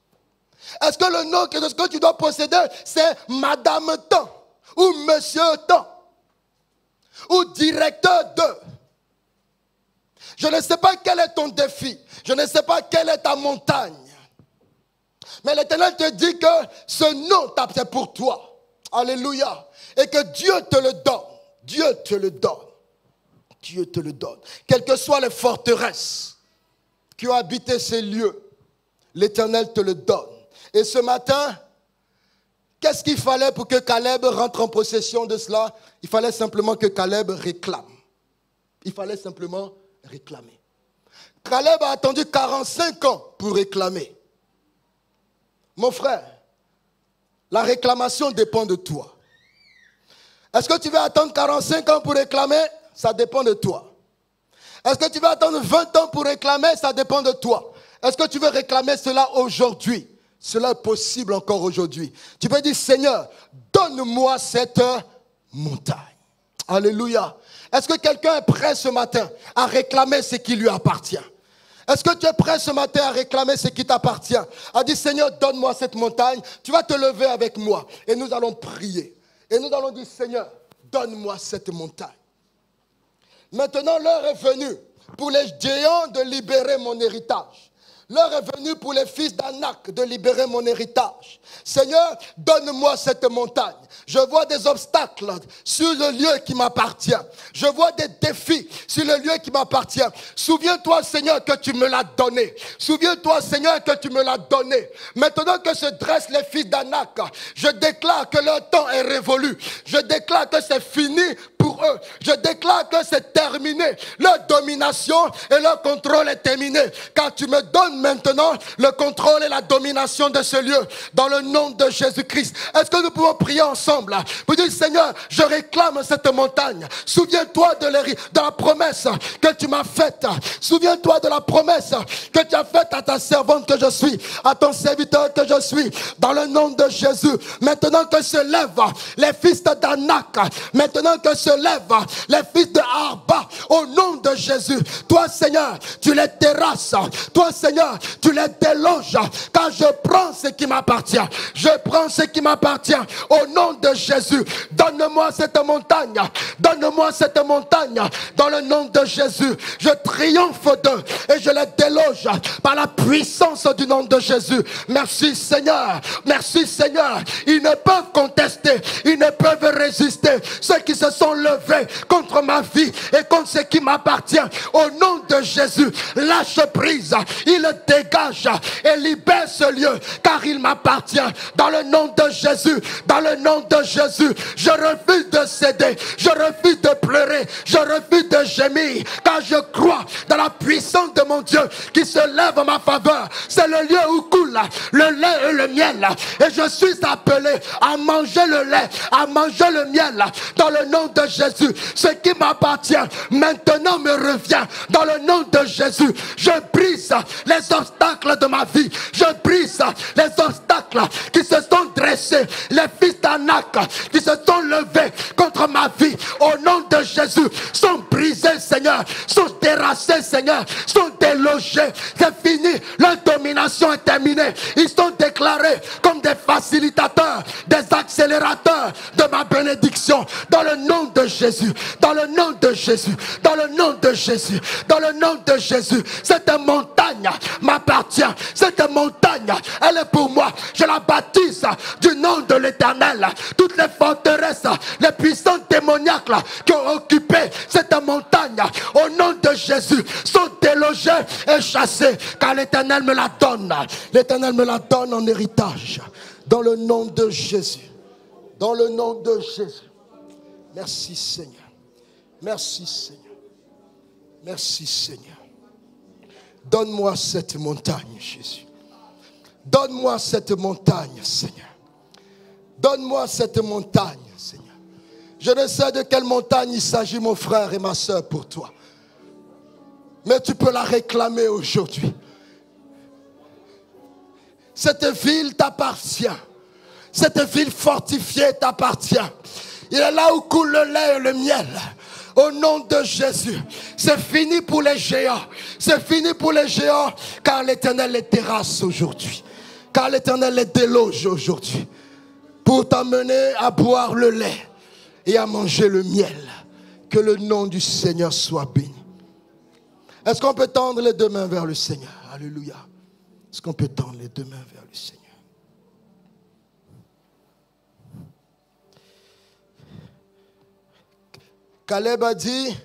Est-ce que le nom de ce que tu dois posséder, c'est Madame Tant ou Monsieur Tant ou directeur de? Je ne sais pas quel est ton défi. Je ne sais pas quelle est ta montagne. Mais l'Éternel te dit que ce nom, c'est pour toi. Alléluia. Et que Dieu te le donne. Dieu te le donne. Dieu te le donne. Quelles que soient les forteresses qui ont habité ces lieux, l'Éternel te le donne. Et ce matin, qu'est-ce qu'il fallait pour que Caleb rentre en possession de cela? Il fallait simplement que Caleb réclame. Il fallait simplement réclamer. Caleb a attendu 45 ans pour réclamer. Mon frère, la réclamation dépend de toi. Est-ce que tu vas attendre 45 ans pour réclamer? Ça dépend de toi. Est-ce que tu vas attendre 20 ans pour réclamer? Ça dépend de toi. Est-ce que tu veux réclamer cela aujourd'hui? Cela est possible encore aujourd'hui. Tu peux dire, Seigneur, donne-moi cette montagne. Alléluia. Est-ce que quelqu'un est prêt ce matin à réclamer ce qui lui appartient? Est-ce que tu es prêt ce matin à réclamer ce qui t'appartient? À dire, Seigneur, donne-moi cette montagne. Tu vas te lever avec moi et nous allons prier. Et nous allons dire, Seigneur, donne-moi cette montagne. Maintenant, l'heure est venue pour les géants de libérer mon héritage. L'heure est venue pour les fils d'Anak de libérer mon héritage. Seigneur, donne-moi cette montagne. Je vois des obstacles sur le lieu qui m'appartient. Je vois des défis sur le lieu qui m'appartient. Souviens-toi, Seigneur, que tu me l'as donné. Souviens-toi, Seigneur, que tu me l'as donné. Maintenant que se dressent les fils d'Anak, je déclare que leur temps est révolu. Je déclare que c'est fini pour eux. Je déclare que c'est terminé. Leur domination et leur contrôle est terminé. Car tu me donnes maintenant le contrôle et la domination de ce lieu. Dans le nom de Jésus-Christ. Est-ce que nous pouvons prier ensemble pour dire, Seigneur, je réclame cette montagne. Souviens-toi de la promesse que tu m'as faite. Souviens-toi de la promesse que tu as faite à ta servante que je suis, à ton serviteur que je suis. Dans le nom de Jésus. Maintenant que se lèvent les fils d'Anak. Maintenant que se lèvent les fils de Arba. Au nom de Jésus. Toi, Seigneur, tu les terrasses. Toi, Seigneur, tu les déloges. Car je prends ce qui m'appartient. Je prends ce qui m'appartient. Au nom de Jésus. Donne-moi cette montagne. Donne-moi cette montagne. Dans le nom de Jésus. Je triomphe d'eux. Et je les déloge par la puissance du nom de Jésus. Merci Seigneur. Merci Seigneur. Ils ne peuvent contester. Ils ne peuvent résister. Ceux qui se sont levés contre ma vie et contre ce qui m'appartient. Au nom de Jésus. Lâche prise. Il dégage et libère ce lieu. Car il m'appartient. Dans le nom de Jésus. Dans le nom de Jésus. Je refuse de céder. Je refuse de pleurer. Je refuse de gémir. Car je crois dans la puissance de mon Dieu qui se lève en ma faveur. C'est le lieu où coule le lait et le miel. Et je suis appelé à manger le lait, à manger le miel. Dans le nom de Jésus. Ce qui m'appartient maintenant me revient. Dans le nom de Jésus. Je brise les obstacles de ma vie. Je brise les obstacles qui se sont dressés. Les fils d'Anak qui se sont levés contre ma vie. Au nom de Jésus. Sont brisés, Seigneur. Sont terrassés, Seigneur. Sont délogés. C'est fini. Leur domination est terminée. Ils sont déclarés comme des facilitateurs, des accélérateurs de ma bénédiction. Dans le nom de Jésus. Dans le nom de Jésus. Dans le nom de Jésus. Dans le nom de Jésus. Cette montagne m'appartient. Cette montagne, elle est pour moi. Je la baptise du nom de l'Éternel. Toutes les forteresses, les puissances démoniaques qui ont occupé cette montagne, au nom de Jésus, sont délogées et chassées. Car l'Éternel me la donne. L'Éternel me la donne en héritage. Dans le nom de Jésus. Dans le nom de Jésus. Merci Seigneur. Merci Seigneur. Merci Seigneur. Donne-moi cette montagne, Jésus. Donne-moi cette montagne, Seigneur. Donne-moi cette montagne, Seigneur. Je ne sais de quelle montagne il s'agit, mon frère et ma soeur, pour toi. Mais tu peux la réclamer aujourd'hui. Cette ville t'appartient. Cette ville fortifiée t'appartient. Il est là où coule le lait et le miel. Au nom de Jésus. C'est fini pour les géants. C'est fini pour les géants. Car l'Éternel les terrasse aujourd'hui. Car l'Éternel les déloge aujourd'hui. Pour t'amener à boire le lait et à manger le miel. Que le nom du Seigneur soit béni. Est-ce qu'on peut tendre les deux mains vers le Seigneur? Alléluia. Est-ce qu'on peut tendre les deux mains vers le Seigneur? Caleb a dit,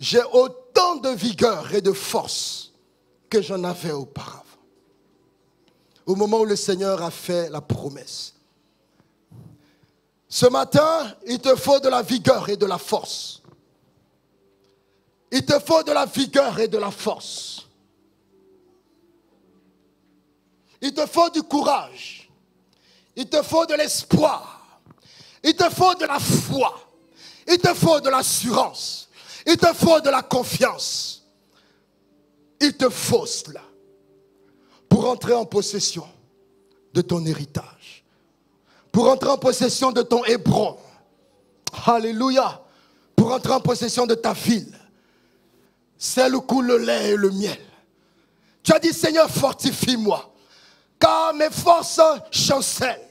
j'ai autant de vigueur et de force que j'en avais auparavant. Au moment où le Seigneur a fait la promesse. Ce matin, il te faut de la vigueur et de la force. Il te faut de la vigueur et de la force. Il te faut du courage. Il te faut de l'espoir. Il te faut de la foi. Il te faut de l'assurance. Il te faut de la confiance. Il te faut cela pour entrer en possession de ton héritage. Pour entrer en possession de ton Hébron. Alléluia. Pour entrer en possession de ta ville. Celle où coule le lait et le miel. Tu as dit, Seigneur, fortifie-moi. Car mes forces chancellent.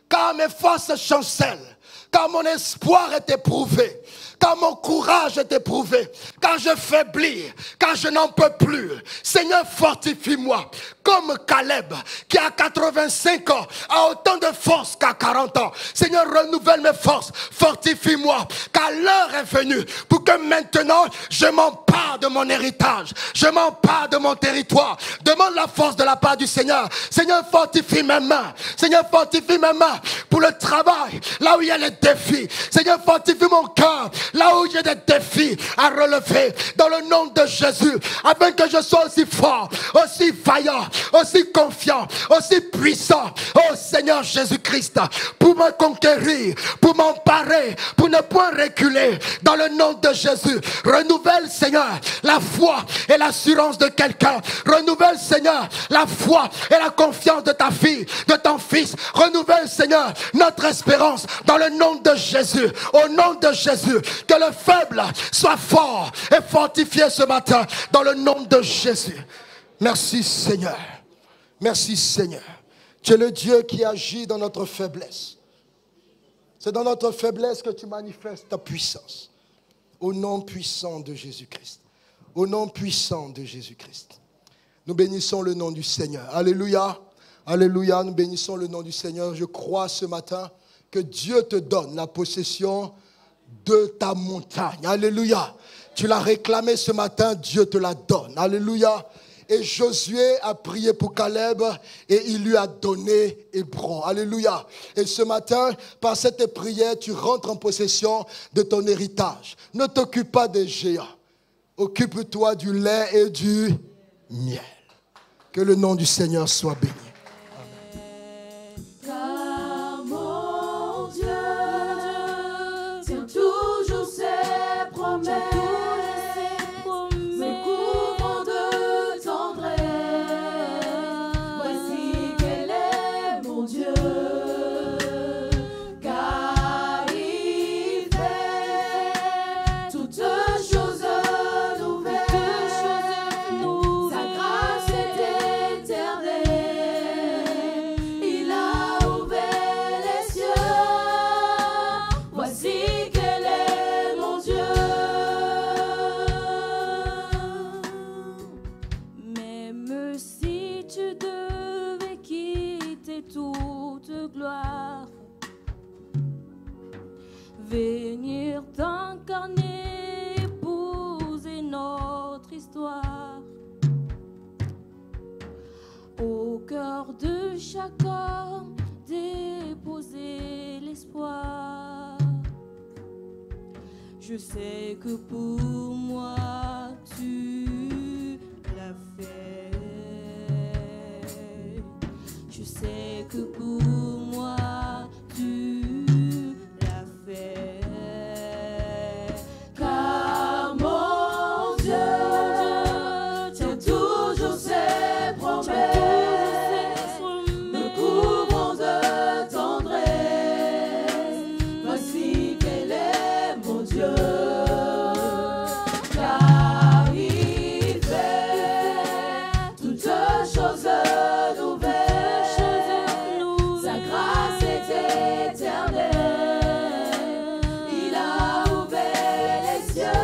Car mes forces chancellent. Car mon espoir est éprouvé. Car mon courage est éprouvé. Car je faiblis. Car je n'en peux plus. Seigneur, fortifie-moi. Comme Caleb, qui à 85 ans a autant de force qu'à 40 ans. Seigneur, renouvelle mes forces. Fortifie-moi. Car l'heure est venue pour que maintenant, je m'empare de mon héritage. Je m'empare de mon territoire. Demande la force de la part du Seigneur. Seigneur, fortifie mes mains. Seigneur, fortifie mes mains pour le travail. Là où il y a les défis. Seigneur, fortifie mon cœur. Là où j'ai des défis à relever. Dans le nom de Jésus. Afin que je sois aussi fort, aussi vaillant, aussi confiant, aussi puissant. Oh Seigneur Jésus-Christ. Pour me conquérir. Pour m'emparer. Pour ne point reculer. Dans le nom de Jésus. Renouvelle Seigneur la foi et l'assurance de quelqu'un. Renouvelle Seigneur la foi et la confiance de ta fille, de ton fils. Renouvelle Seigneur notre espérance dans le nom de Jésus. Au nom de Jésus. Que le faible soit fort et fortifié ce matin dans le nom de Jésus. Merci Seigneur. Merci Seigneur. Tu es le Dieu qui agit dans notre faiblesse. C'est dans notre faiblesse que tu manifestes ta puissance. Au nom puissant de Jésus-Christ. Au nom puissant de Jésus-Christ. Nous bénissons le nom du Seigneur. Alléluia. Alléluia. Nous bénissons le nom du Seigneur. Je crois ce matin que Dieu te donne la possession de ta montagne. Alléluia. Tu l'as réclamé ce matin, Dieu te la donne. Alléluia. Et Josué a prié pour Caleb et il lui a donné Hébron. Alléluia. Et ce matin, par cette prière, tu rentres en possession de ton héritage. Ne t'occupe pas des géants. Occupe-toi du lait et du miel. Que le nom du Seigneur soit béni. Car mon Dieu tient toujours ses promesses. Venir t'incarner, épouser notre histoire. Au cœur de chaque homme, déposer l'espoir. Je sais que pour moi, tu l'as fait. Je sais que pour moi, tu l'as fait. Car mon Dieu tient toujours ses promesses, me couvrant de tendresse. Voici quel est mon Dieu. Car il fait toutes choses nouvelles. Sa grâce est éternelle. Il a ouvert les cieux.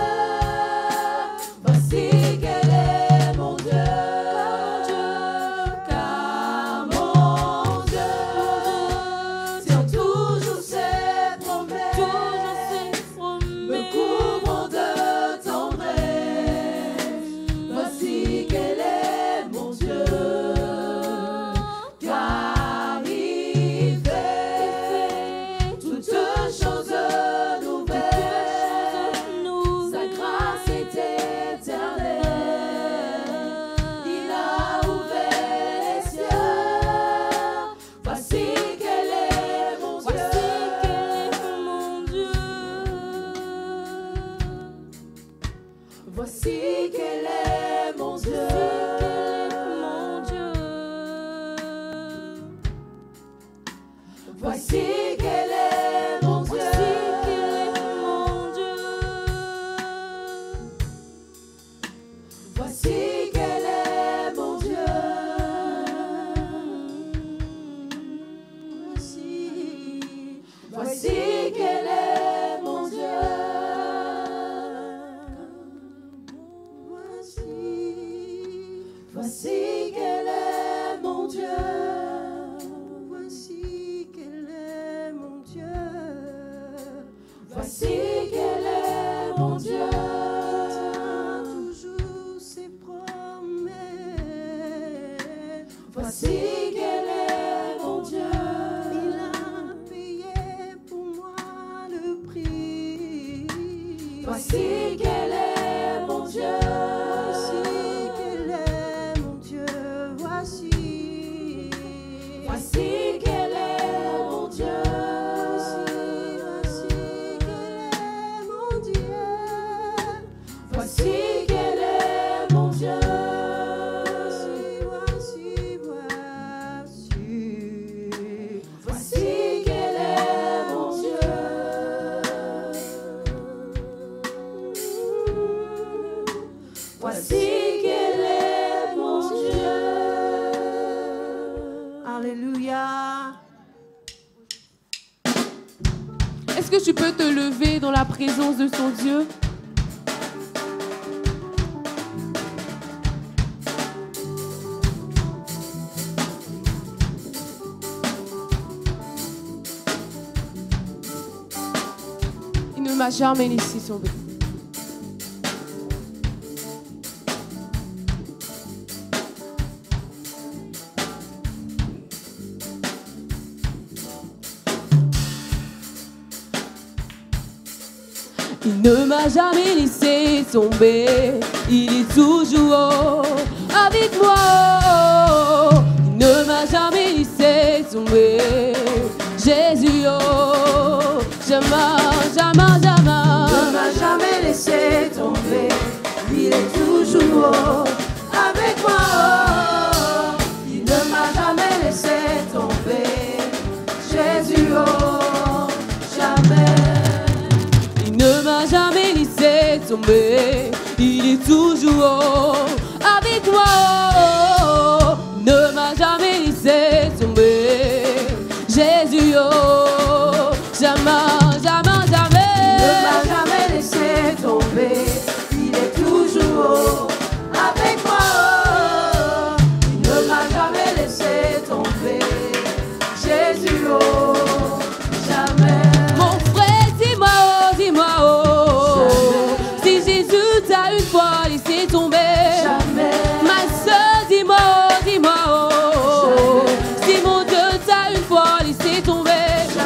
Voici quel est mon Dieu. Car mon Dieu tient toujours ses promesses, me couvrant de tendresse. Voici quel est mon Dieu. Car il fait toutes choses nouvelles. Sa grâce est éternelle. Il a ouvert les cieux. Voici quel est mon Dieu. Voici quel est mon Dieu. Voici quel est mon Dieu. Voici quel est mon Dieu. Voici quel est mon Dieu. Voici quel est mon Dieu. Voici quel est mon Dieu. Toujours ses promesses. Voici quel est mon Dieu. Il a payé pour moi le prix. Voici quel est mon Dieu. Voici quel est mon Dieu. Voici. Voici quel est mon Dieu. Voici quel est mon Dieu. Voici quel est mon Dieu. Voici quel est mon Dieu. Alléluia. Est-ce que tu peux te lever dans la présence de ton Dieu? Il ne m'a jamais laissé tomber. Il ne m'a jamais laissé tomber. Il est toujours avec moi. Il ne m'a jamais laissé tomber. Jésus, oh, jamais, jamais, jamais. Il ne m'a jamais laissé tomber. Il est toujours avec moi. Il ne m'a jamais laissé tomber. Jésus, oh, jamais. Il ne m'a jamais laissé tomber. Il est toujours avec moi. Il ne m'a jamais laissé tomber. Jésus, oh, jamais, jamais, jamais. Il ne m'a jamais laissé tomber. Il est toujours avec moi. Il ne m'a jamais laissé tomber. Jésus, oh, jamais. Mon frère, dis-moi, oh, dis-moi, oh. Si Jésus t'a une fois laissé tomber. Jamais. Ma soeur, dis-moi, oh, dis-moi, oh. Si mon Dieu t'a une fois laissé tomber.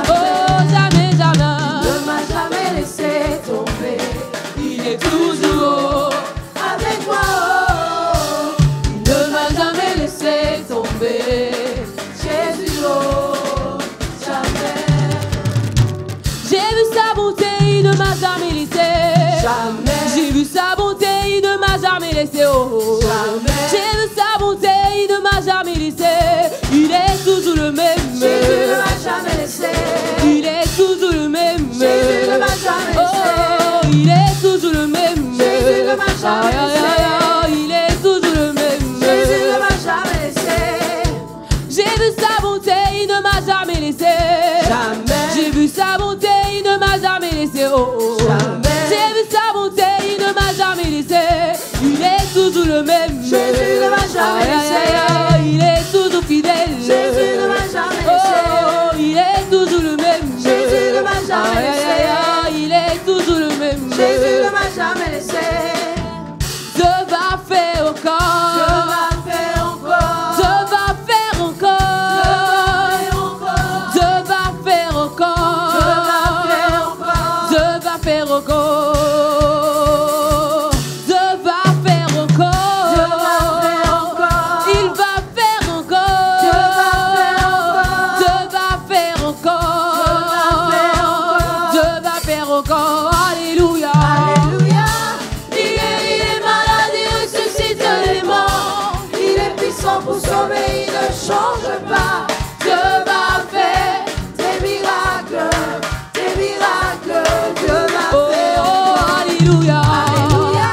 Oh, jamais, jamais. Il ne m'a jamais laissé tomber. Il est toujours Avec moi, il ne m'a jamais laissé tomber. Jésus, oh, jamais. J'ai vu sa bonté, il ne m'a jamais laissé. Jamais. J'ai vu sa bonté, il ne m'a jamais laissé. Oh. Jamais. J'ai vu sa bonté, il ne m'a jamais laissé. Il est toujours le même. Jésus ne m'a jamais laissé. Il est toujours le même. Jésus ne m'a jamais laissé. Oh, il est toujours le même. Jésus ne m'a jamais laissé. Il est toujours le même. Jésus ne m'a jamais laissé. J'ai vu sa bonté, il ne m'a jamais laissé. Jamais. J'ai vu sa bonté, il ne m'a jamais laissé. Oh, oh. Jamais. J'ai vu sa bonté, il ne m'a jamais laissé. Il est toujours le même. Jésus ne m'a jamais laissé. Il est toujours fidèle. Jésus ne m'a jamais laissé. Oh, il est toujours le même. Jésus ne m'a jamais laissé. Il est toujours le même. Jésus ne m'a jamais laissé. Dieu va faire encore. Dieu va faire encore. Dieu va faire encore. Dieu va faire encore. Dieu va faire encore. Dieu va faire encore. Dieu va faire encore. Il va faire encore. Dieu va faire encore. Dieu va faire encore. Dieu va faire encore. Alléluia. Alléluia. Il guérit les malades, il ressuscite les morts. Il est puissant pour sauver, il ne change pas. Dieu va faire des miracles, des miracles. Dieu va Oh, faire encore. alléluia. Alléluia.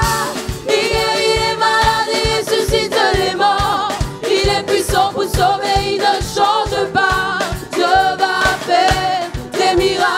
Il guérit les malades, il ressuscite les morts. Il est puissant pour sauver, il ne change pas. Dieu va faire des miracle.